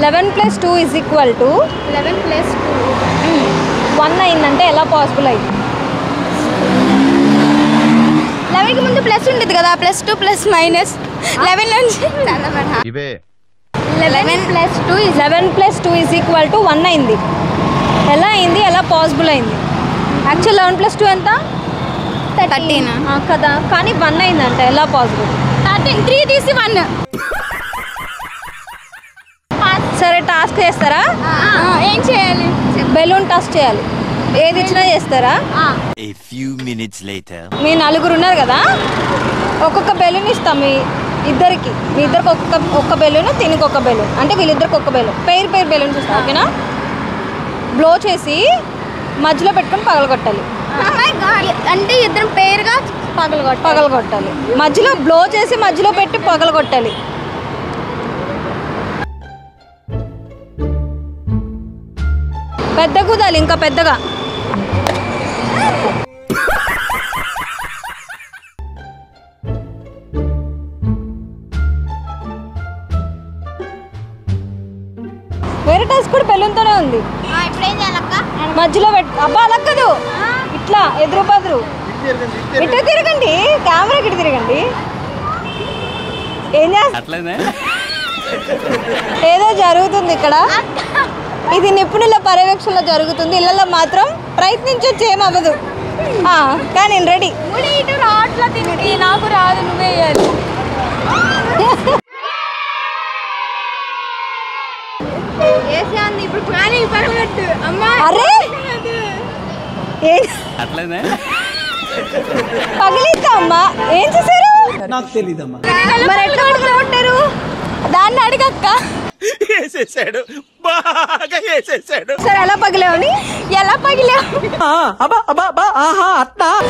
11 + 2 = 11 + 2 1 అయిందంటే ఎలా పాసిబుల్ అయింది? 11కి ముందు ప్లస్ ఉంటుంది కదా, +2 + -11 నుంచి 11 + 2 = 1 అయింది. ఎలా అయింది? ఎలా పాసిబుల్ అయింది? యాక్చువల్ 11 + 2 ఎంత? 13 కదా, కానీ 1 అయిందంటే ఎలా పాసిబుల్? 13 3 తీసి 1. సరే, టాస్క్ చేస్తారా? ఏం చేయాలి? బెలూన్ టాస్క్ చేయాలి. ఏది ఇచ్చినా చేస్తారా? A few minutes later. మీ నలుగురు ఉన్నారు కదా, ఒక్కొక్క బెలూన్ ఇస్తాం మీ ఇద్దరికి ఒక్క బెలూన్, తినికి ఒక బెలూన్, అంటే వీళ్ళిద్దరికి ఒక బెలూన్, పేరు బెలూన్స్ ఇస్తాం. ఓకేనా? బ్లో చేసి మధ్యలో పెట్టుకొని పగలగొట్టాలి. అంటే ఇద్దరం పేరుగా పగలగొట్టాలి. మధ్యలో బ్లో చేసి మధ్యలో పెట్టి పగలగొట్టాలి. పెద్ద కుదాలి, ఇంకా పెద్దగా. వేరే టాస్క్ కూడా బెలూన్తోనే ఉంది. ఇప్పుడు ఏం చేయాలక్క? మధ్యలో అబ్బా అలక్కదు, ఇట్లా ఎదురు బదురు ఇటు తిరగండి, కెమెరా ఇటు తిరగండి. ఏం చేస్తా? ఏదో జరుగుతుంది ఇక్కడ. ఇది నిపుణుల పర్యవేక్షణలో జరుగుతుంది. ఇళ్ళలో మాత్రం ప్రయత్నించొచ్చు, ఏమవ్వదు. కానీ నేను రెడీ. ఇటు రాట్లా తిండి, నాకు రాదు, నువ్వే వేయాలి. ఇప్పుడు కానీ పగలగొట్టు అమ్మా. అరే పగిలిద్దా అమ్మా? ఏం చేశారు? నాకు తెలీదమ్మా. మరి ఎట్లా పగలగొట్టారు? దాన్ని అడిగక్క. సరే, ఎలా పగిలేవని? ఎలా పగిలావు?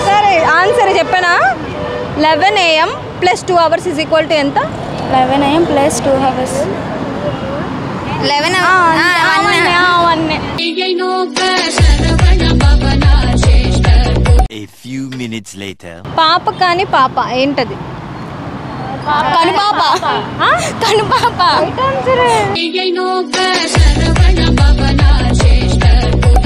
సరే, ఆన్సర్ చెప్పానా? 11 AM + 2 hours = ఎంత? 11 AM + 2 hours 11 A few minutes later. పాప కాని పాప ఏంటది? కనుపాప. కనుపాప.